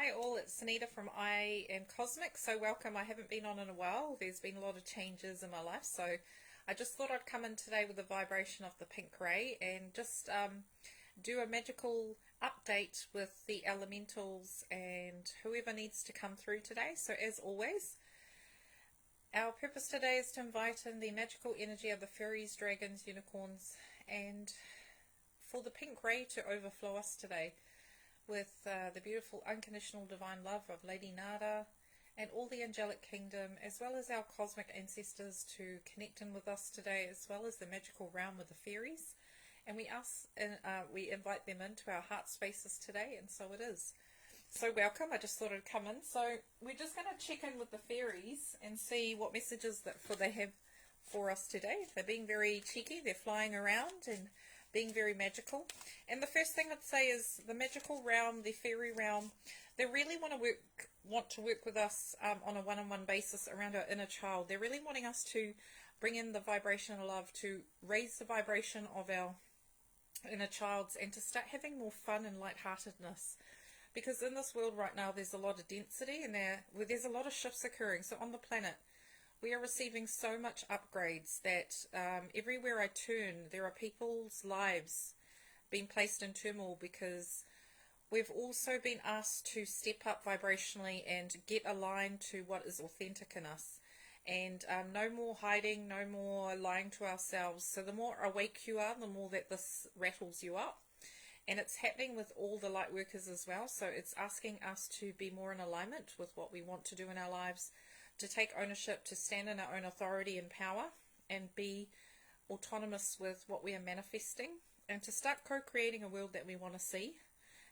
Hi all, it's Anita from I Am Cosmic. So welcome. I haven't been on in a while. There's been a lot of changes in my life, so I just thought I'd come in today with the vibration of the pink ray and just do a magical update with the elementals and whoever needs to come through today. So as always, our purpose today is to invite in the magical energy of the fairies, dragons, unicorns, and for the pink ray to overflow us today with the beautiful unconditional divine love of Lady Nada and all the angelic kingdom, as well as our cosmic ancestors to connect in with us today, as well as the magical realm with the fairies. And we invite them into our heart spaces today, and so it is. So welcome. I just thought I'd come in. So we're just going to check in with the fairies and see what messages they have for us today. They're being very cheeky. They're flying around and being very magical. And the first thing I'd say is the magical realm, the fairy realm, they really want to work with us on a one-on-one basis around our inner child. They're really wanting us to bring in the vibration of love, to raise the vibration of our inner childs, and to start having more fun and lightheartedness. Because in this world right now, there's a lot of density and there's a lot of shifts occurring. So on the planet, we are receiving so much upgrades that everywhere I turn, there are people's lives being placed in turmoil because we've also been asked to step up vibrationally and get aligned to what is authentic in us. And no more hiding, no more lying to ourselves. So the more awake you are, the more that this rattles you up. And it's happening with all the light workers as well. So it's asking us to be more in alignment with what we want to do in our lives, to take ownership, to stand in our own authority and power, and be autonomous with what we are manifesting, and to start co-creating a world that we want to see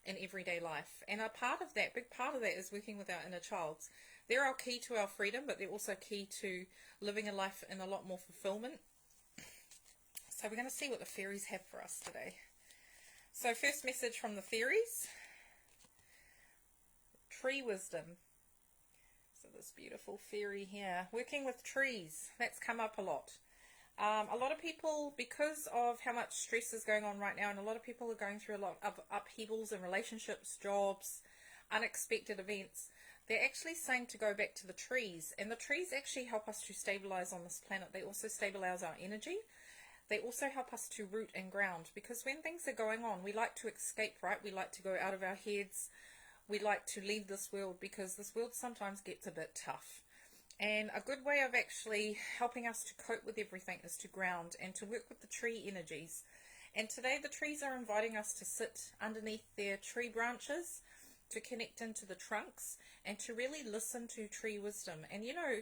in everyday life. And a part of that, big part of that, is working with our inner childs. They're our key to our freedom, but they're also key to living a life in a lot more fulfillment. So we're going to see what the fairies have for us today. So first message from the fairies, tree wisdom. So this beautiful fairy here, working with trees, that's come up a lot. A lot of people, because of how much stress is going on right now, and a lot of people are going through a lot of upheavals in relationships, jobs, unexpected events, they're actually saying to go back to the trees. And the trees actually help us to stabilize on this planet. They also stabilize our energy. They also help us to root and ground, because when things are going on, we like to escape, right? We like to go out of our heads. We like to leave this world because this world sometimes gets a bit tough. And a good way of actually helping us to cope with everything is to ground and to work with the tree energies. And today the trees are inviting us to sit underneath their tree branches, to connect into the trunks, and to really listen to tree wisdom. And you know,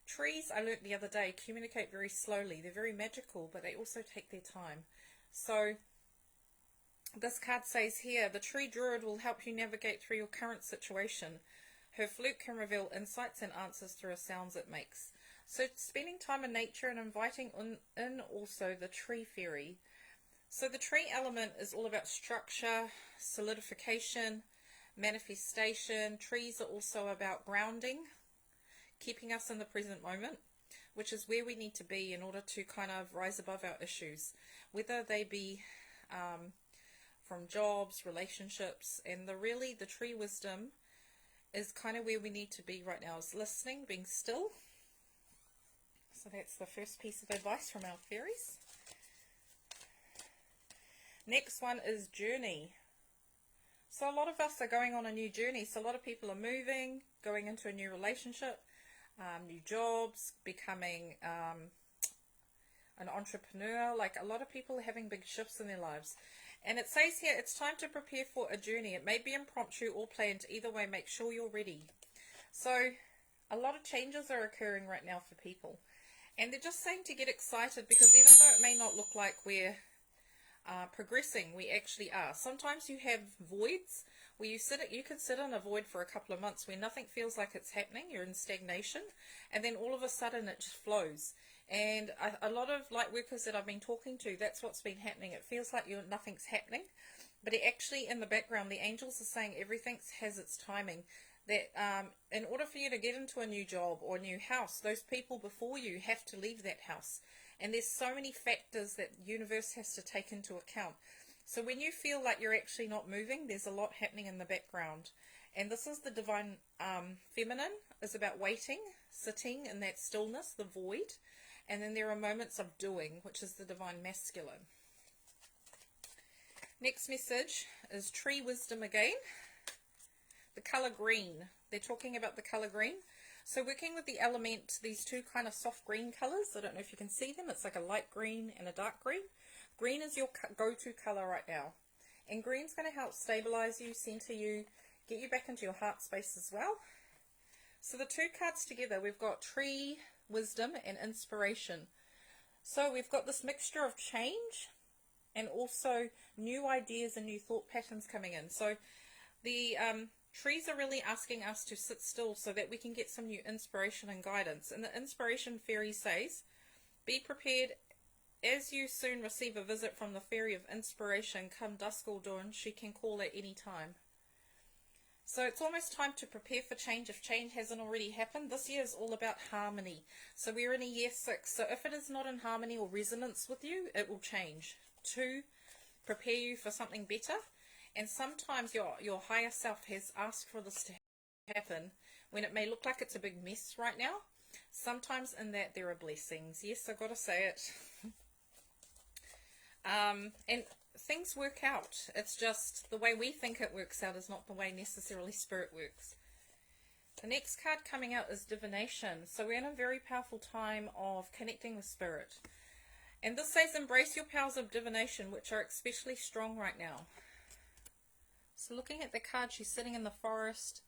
trees, I learnt the other day, communicate very slowly. They're very magical, but they also take their time. So this card says here, the tree druid will help you navigate through your current situation. Her flute can reveal insights and answers through the sounds it makes. So spending time in nature and inviting in also the tree fairy. So the tree element is all about structure, solidification, manifestation. Trees are also about grounding, keeping us in the present moment, which is where we need to be in order to kind of rise above our issues, whether they be from jobs, relationships. And the tree wisdom is kind of where we need to be right now, is listening, being still. So that's the first piece of advice from our fairies. Next one is journey. So a lot of us are going on a new journey. So a lot of people are moving, going into a new relationship, new jobs, becoming an entrepreneur. Like a lot of people are having big shifts in their lives. And it says here, it's time to prepare for a journey. It may be impromptu or planned. Either way, make sure you're ready. So a lot of changes are occurring right now for people. And they're just saying to get excited, because even though it may not look like we're progressing, we actually are. Sometimes you have voids where you can sit in a void for a couple of months where nothing feels like it's happening. You're in stagnation. And then all of a sudden it just flows. And a lot of light workers that I've been talking to, that's what's been happening. It feels like nothing's happening, but it actually, in the background, the angels are saying everything has its timing. That in order for you to get into a new job or a new house, those people before you have to leave that house. And there's so many factors that the universe has to take into account. So when you feel like you're actually not moving, there's a lot happening in the background. And this is the divine feminine, is about waiting, sitting in that stillness, the void. And then there are moments of doing, which is the divine masculine. Next message is tree wisdom again. The colour green. They're talking about the colour green. So working with the element, these two kind of soft green colours. I don't know if you can see them. It's like a light green and a dark green. Green is your go-to colour right now. And green's going to help stabilize you, center you, get you back into your heart space as well. So the two cards together, we've got tree, wisdom, and inspiration. So we've got this mixture of change and also new ideas and new thought patterns coming in. So the trees are really asking us to sit still so that we can get some new inspiration and guidance. And the inspiration fairy says, be prepared as you soon receive a visit from the fairy of inspiration. Come dusk or dawn, she can call at any time. So it's almost time to prepare for change if change hasn't already happened. This year is all about harmony. So we're in a year 6. So if it is not in harmony or resonance with you, it will change to prepare you for something better. And sometimes your higher self has asked for this to happen when it may look like it's a big mess right now. Sometimes in that there are blessings. Yes, I've got to say it. And things work out. It's just the way we think it works out is not the way necessarily spirit works. The next card coming out is Divination. So we're in a very powerful time of connecting with spirit. And this says embrace your powers of divination, which are especially strong right now. So looking at the card, she's sitting in the forest.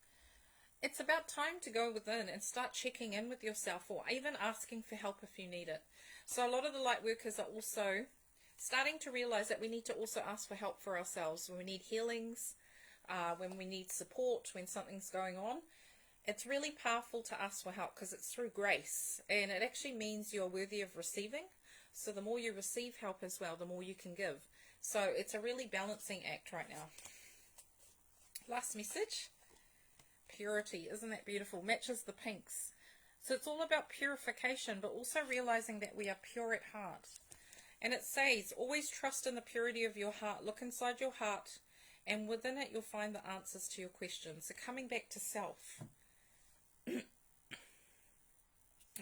It's about time to go within and start checking in with yourself, or even asking for help if you need it. So a lot of the light workers are also starting to realize that we need to also ask for help for ourselves when we need healings, when we need support, when something's going on. It's really powerful to ask for help because it's through grace, and it actually means you're worthy of receiving. So the more you receive help as well, the more you can give. So it's a really balancing act right now. Last message, purity. Isn't that beautiful? Matches the pinks. So it's all about purification, but also realizing that we are pure at heart. And it says, always trust in the purity of your heart. Look inside your heart, and within it you'll find the answers to your questions. So coming back to self. And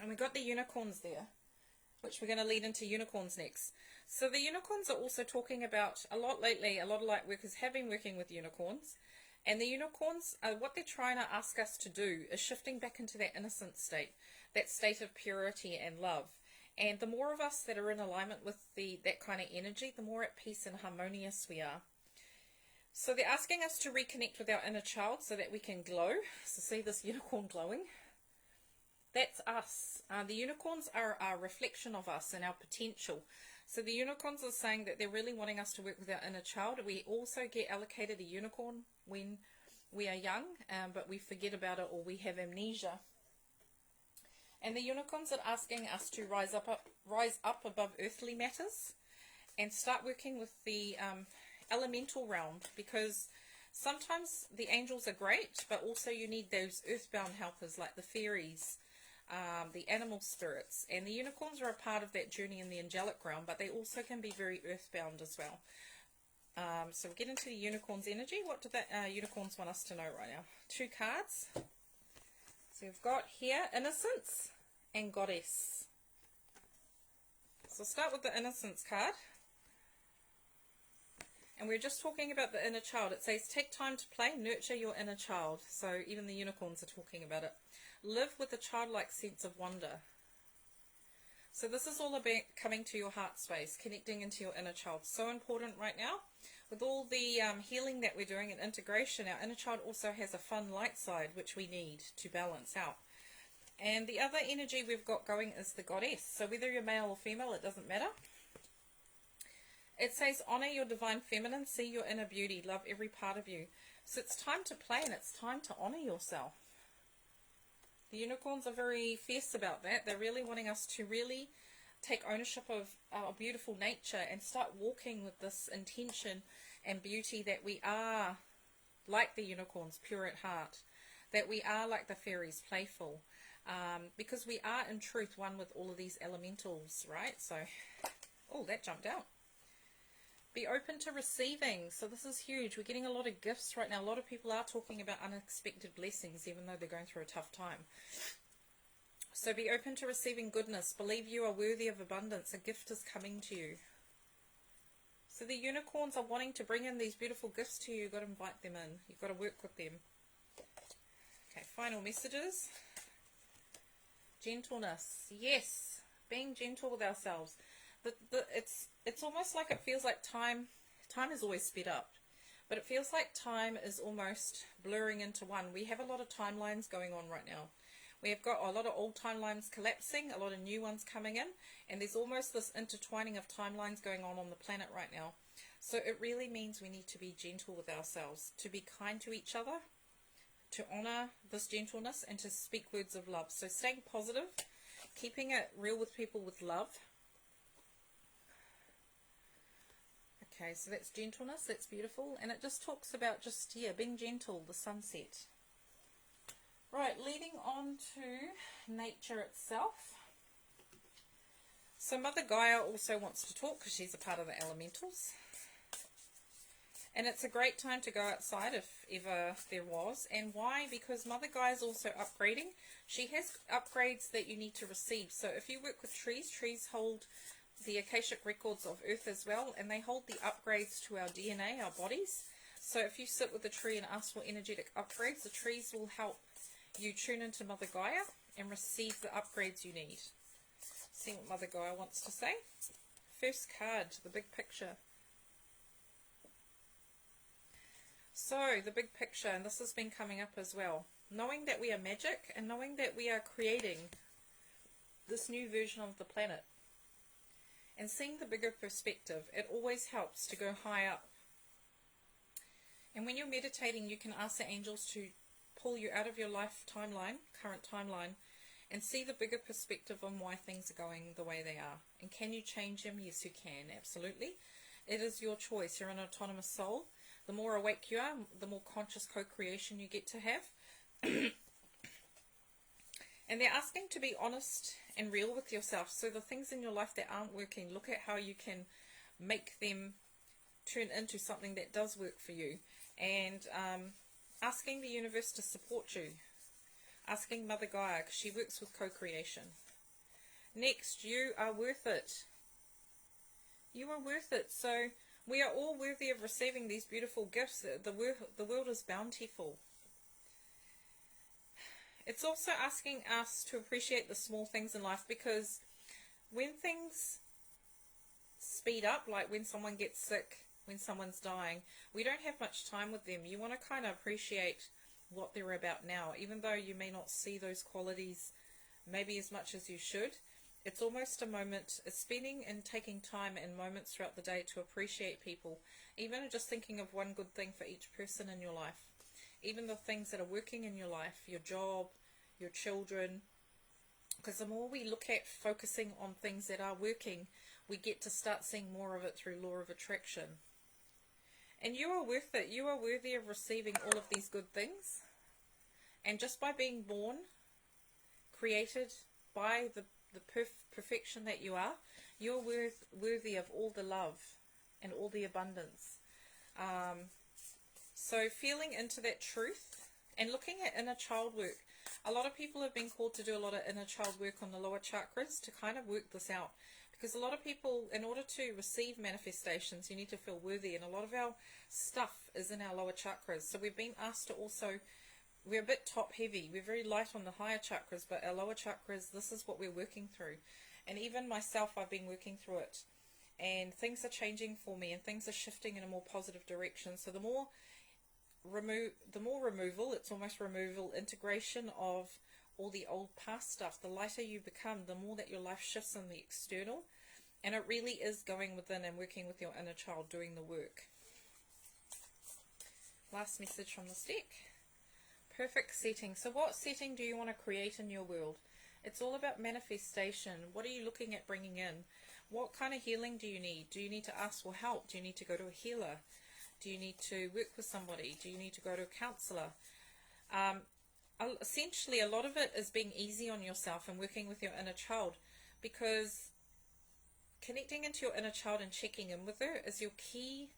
we got the unicorns there, which we're going to lead into unicorns next. So the unicorns are also talking about, a lot lately, a lot of light workers have been working with unicorns. And the unicorns, what they're trying to ask us to do is shifting back into that innocent state, that state of purity and love. And the more of us that are in alignment with that kind of energy, the more at peace and harmonious we are. So they're asking us to reconnect with our inner child so that we can glow. So see this unicorn glowing? That's us. The unicorns are a reflection of us and our potential. So the unicorns are saying that they're really wanting us to work with our inner child. We also get allocated a unicorn when we are young, but we forget about it or we have amnesia. And the unicorns are asking us to rise up above earthly matters and start working with the elemental realm, because sometimes the angels are great, but also you need those earthbound helpers like the fairies, the animal spirits, and the unicorns are a part of that journey in the angelic realm, but they also can be very earthbound as well. So we'll get into the unicorns energy. What do the unicorns want us to know right now? 2 cards. So we've got here Innocence and Goddess. So start with the Innocence card. And we're just talking about the inner child. It says, take time to play, nurture your inner child. So even the unicorns are talking about it. Live with a childlike sense of wonder. So this is all about coming to your heart space, connecting into your inner child. So important right now. With all the healing that we're doing and integration, our inner child also has a fun light side, which we need to balance out. And the other energy we've got going is the Goddess. So whether you're male or female, it doesn't matter. It says, honor your divine feminine, see your inner beauty, love every part of you. So it's time to play and it's time to honor yourself. The unicorns are very fierce about that. They're really wanting us to really take ownership of our beautiful nature and start walking with this intention and beauty that we are like the unicorns, pure at heart, that we are like the fairies, playful, because we are in truth one with all of these elementals, right? So, oh, that jumped out. Be open to receiving. So this is huge. We're getting a lot of gifts right now. A lot of people are talking about unexpected blessings, even though they're going through a tough time. So be open to receiving goodness. Believe you are worthy of abundance. A gift is coming to you. So the unicorns are wanting to bring in these beautiful gifts to you. You've got to invite them in. You've got to work with them. Okay, final messages. Gentleness. Yes, being gentle with ourselves. It's almost like it feels like time is always sped up. But it feels like time is almost blurring into one. We have a lot of timelines going on right now. We have got a lot of old timelines collapsing, a lot of new ones coming in, and there's almost this intertwining of timelines going on the planet right now. So it really means we need to be gentle with ourselves, to be kind to each other, to honor this gentleness, and to speak words of love. So staying positive, keeping it real with people with love. Okay, so that's gentleness, that's beautiful, and it just talks about just, yeah, being gentle, the sunset. Right, leading on to nature itself. So Mother Gaia also wants to talk because she's a part of the elementals. And it's a great time to go outside if ever there was. And why? Because Mother Gaia is also upgrading. She has upgrades that you need to receive. So if you work with trees, trees hold the Akashic records of Earth as well, and they hold the upgrades to our DNA, our bodies. So if you sit with a tree and ask for energetic upgrades, the trees will help you tune into Mother Gaia and receive the upgrades you need. See what Mother Gaia wants to say. First card, the big picture. So, the big picture, and this has been coming up as well. Knowing that we are magic and knowing that we are creating this new version of the planet. And seeing the bigger perspective, it always helps to go high up. And when you're meditating, you can ask the angels to pull you out of your life timeline, current timeline, and see the bigger perspective on why things are going the way they are. And can you change them? Yes, you can, absolutely. It is your choice. You're an autonomous soul. The more awake you are, the more conscious co-creation you get to have. And they're asking to be honest and real with yourself. So the things in your life that aren't working, look at how you can make them turn into something that does work for you. And asking the universe to support you. Asking Mother Gaia, because she works with co-creation. Next, you are worth it. You are worth it. So we are all worthy of receiving these beautiful gifts. The world is bountiful. It's also asking us to appreciate the small things in life, because when things speed up, like when someone gets sick, when someone's dying, we don't have much time with them. You want to kind of appreciate what they're about now, even though you may not see those qualities maybe as much as you should. It's almost a moment, it's spending and taking time and moments throughout the day to appreciate people, even just thinking of one good thing for each person in your life, even the things that are working in your life, your job, your children, because the more we look at focusing on things that are working, we get to start seeing more of it through law of attraction. And you are worth it. You are worthy of receiving all of these good things. And just by being born, created by the perfection that you are, you're worthy of all the love and all the abundance. So feeling into that truth and looking at inner child work. A lot of people have been called to do a lot of inner child work on the lower chakras to kind of work this out. Because a lot of people, in order to receive manifestations, you need to feel worthy. And a lot of our stuff is in our lower chakras. So we've been asked to also, we're a bit top heavy. We're very light on the higher chakras, but our lower chakras, this is what we're working through. And even myself, I've been working through it. And things are changing for me, and things are shifting in a more positive direction. So the more removal, it's almost removal, integration of all the old past stuff, the lighter you become, the more that your life shifts in the external. And it really is going within and working with your inner child, doing the work. Last message from this deck. Perfect setting. So what setting do you want to create in your world? It's all about manifestation. What are you looking at bringing in? What kind of healing do you need? Do you need to ask for help? Do you need to go to a healer? Do you need to work with somebody? Do you need to go to a counselor? Essentially, a lot of it is being easy on yourself and working with your inner child, because connecting into your inner child and checking in with her is your key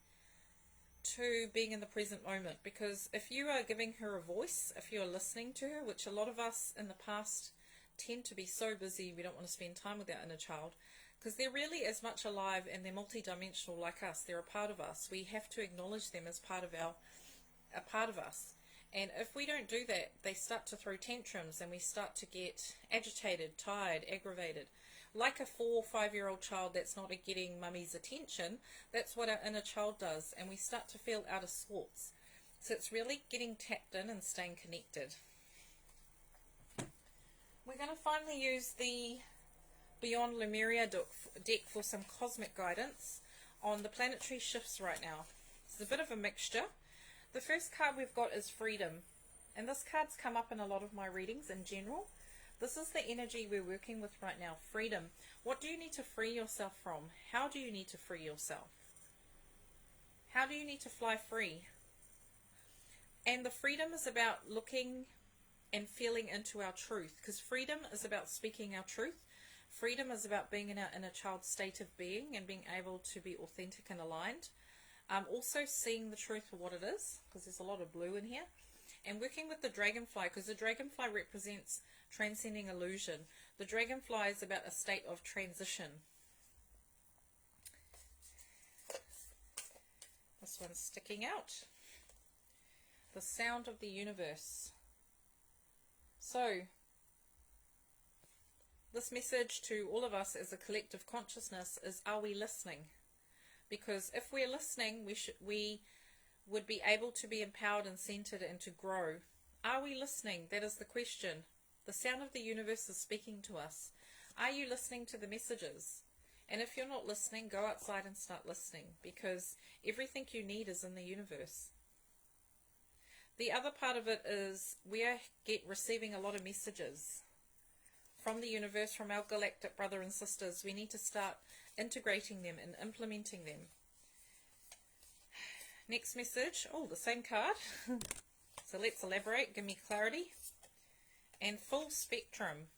to being in the present moment, because if you are giving her a voice, if you are listening to her, which a lot of us in the past tend to be so busy we don't want to spend time with our inner child, because they're really as much alive and they're multidimensional like us. They're a part of us. We have to acknowledge them as a part of us. And if we don't do that, they start to throw tantrums and we start to get agitated, tired, aggravated. Like a 4 or 5-year-old child that's not getting mummy's attention, that's what our inner child does, and we start to feel out of sorts. So it's really getting tapped in and staying connected. We're going to finally use the Beyond Lemuria deck for some cosmic guidance on the planetary shifts right now. It's a bit of a mixture. The first card we've got is Freedom, and this card's come up in a lot of my readings in general. This is the energy we're working with right now, freedom. What do you need to free yourself from? How do you need to free yourself? How do you need to fly free? And the freedom is about looking and feeling into our truth, because freedom is about speaking our truth. Freedom is about being in our inner child state of being and being able to be authentic and aligned. Also seeing the truth for what it is, because there's a lot of blue in here. And working with the dragonfly, because the dragonfly represents transcending illusion. The dragonfly is about a state of transition. This one's sticking out. The sound of the universe. So, this message to all of us as a collective consciousness is, are we listening? Because if we're listening, we would be able to be empowered and centered and to grow. Are we listening? That is the question. The sound of the universe is speaking to us. Are you listening to the messages? And if you're not listening, go outside and start listening, because everything you need is in the universe. The other part of it is we are receiving a lot of messages from the universe, from our galactic brother and sisters. We need to start integrating them and implementing them. Next message. Oh, the same card. So let's elaborate. Give me clarity. And full spectrum.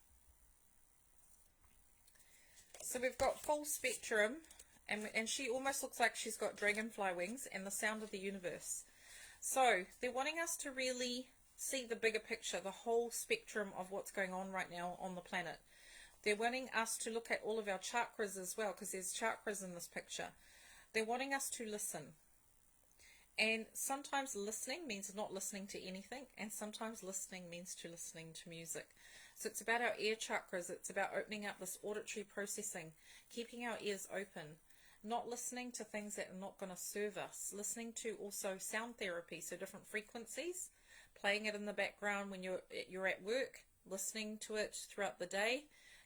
So we've got full spectrum, and she almost looks like she's got dragonfly wings, and the sound of the universe. So they're wanting us to really see the bigger picture, the whole spectrum of what's going on right now on the planet. They're wanting us to look at all of our chakras as well, because there's chakras in this picture. They're wanting us to listen. And sometimes listening means not listening to anything, and sometimes listening means to listening to music. So it's about our ear chakras. It's about opening up this auditory processing, keeping our ears open, not listening to things that are not going to serve us, listening to also sound therapy, so different frequencies, playing it in the background when you're at work, listening to it throughout the day,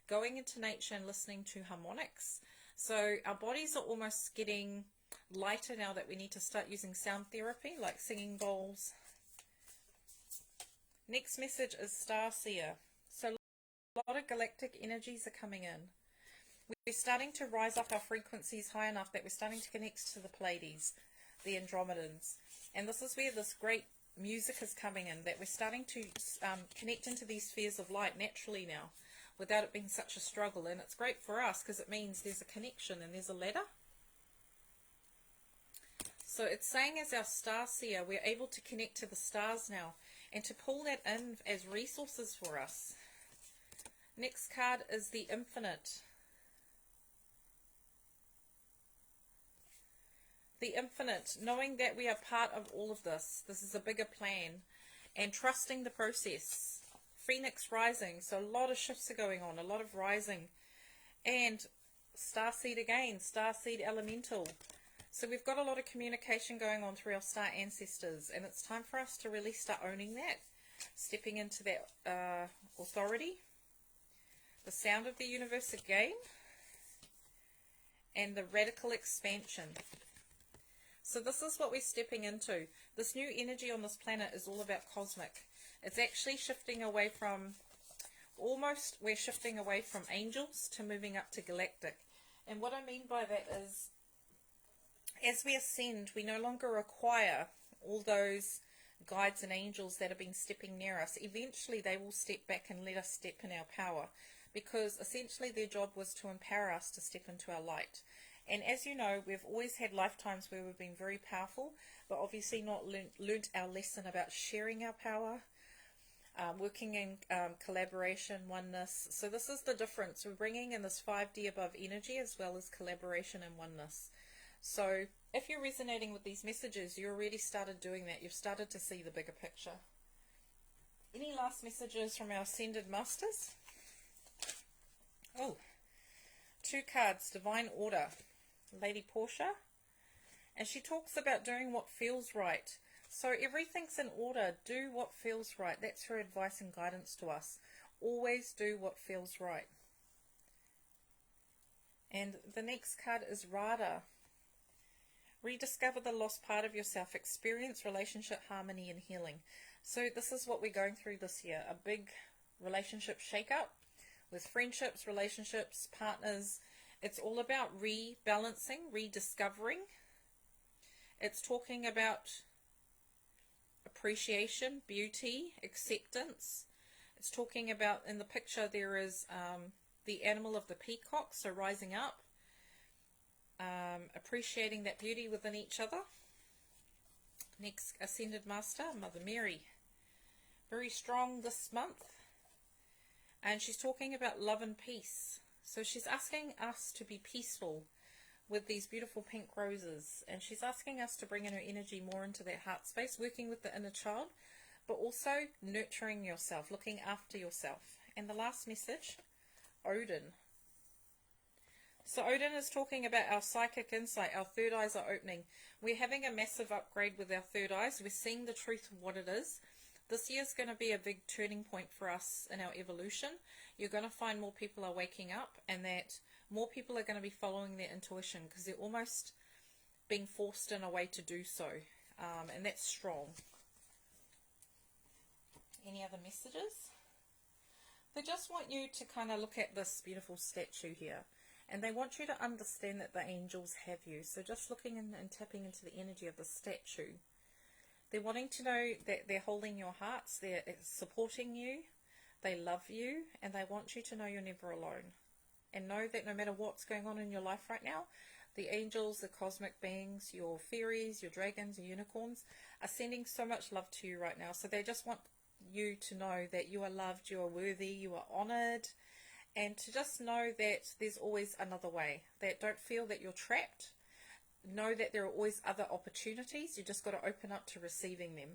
going into nature and listening to harmonics. So our bodies are almost getting lighter now that we need to start using sound therapy, like singing bowls. Next message is Star Seer. So a lot of galactic energies are coming in. We're starting to rise up our frequencies high enough that we're starting to connect to the Pleiades, the Andromedans. And this is where this great music is coming in, that we're starting to connect into these spheres of light naturally now, without it being such a struggle. And it's great for us because it means there's a connection and there's a ladder. So it's saying as our Star Seer, we're able to connect to the stars now and to pull that in as resources for us. Next card is the Infinite. The Infinite, knowing that we are part of all of this. This is a bigger plan, and trusting the process. Phoenix rising, so a lot of shifts are going on, a lot of rising. And Starseed again, Starseed Elemental. So we've got a lot of communication going on through our star ancestors, and it's time for us to really start owning that, stepping into that authority. The sound of the universe again, and the radical expansion. So this is what we're stepping into. This new energy on this planet is all about cosmic. It's actually shifting away from, we're shifting away from angels to moving up to galactic. And what I mean by that is, as we ascend, we no longer require all those guides and angels that have been stepping near us. Eventually they will step back and let us step in our power, because essentially their job was to empower us to step into our light. And as you know, we've always had lifetimes where we've been very powerful, but obviously not learnt our lesson about sharing our power, working in collaboration, oneness. So this is the difference. We're bringing in this 5D above energy as well as collaboration and oneness. So if you're resonating with these messages, you already started doing that. You've started to see the bigger picture. Any last messages from our Ascended Masters? Oh, 2 cards, Divine Order, Lady Portia. And she talks about doing what feels right. So everything's in order. Do what feels right. That's her advice and guidance to us. Always do what feels right. And the next card is Radha. Rediscover the lost part of yourself. Experience relationship harmony and healing. So this is what we're going through this year. A big relationship shake-up with friendships, relationships, partners. It's all about rebalancing, rediscovering. It's talking about appreciation, beauty, acceptance. It's talking about, in the picture there is the animal of the peacock, so rising up, appreciating that beauty within each other. Next Ascended Master, Mother Mary. Very strong this month. And she's talking about love and peace. So she's asking us to be peaceful with these beautiful pink roses. And she's asking us to bring in her energy more into that heart space, working with the inner child, but also nurturing yourself, looking after yourself. And the last message, Odin. So Odin is talking about our psychic insight. Our third eyes are opening. We're having a massive upgrade with our third eyes. We're seeing the truth of what it is. This year is going to be a big turning point for us in our evolution. You're going to find more people are waking up, and that more people are going to be following their intuition because they're almost being forced in a way to do so. And that's strong. Any other messages? They just want you to kind of look at this beautiful statue here. And they want you to understand that the angels have you. So just looking in and tapping into the energy of the statue. They're wanting to know that they're holding your hearts. They're supporting you. They love you. And they want you to know you're never alone. And know that no matter what's going on in your life right now, the angels, the cosmic beings, your fairies, your dragons, your unicorns are sending so much love to you right now. So they just want you to know that you are loved, you are worthy, you are honored. And to just know that there's always another way. That don't feel that you're trapped. Know that there are always other opportunities. You just got to open up to receiving them.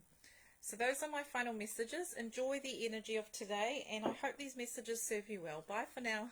So those are my final messages. Enjoy the energy of today, and I hope these messages serve you well. Bye for now.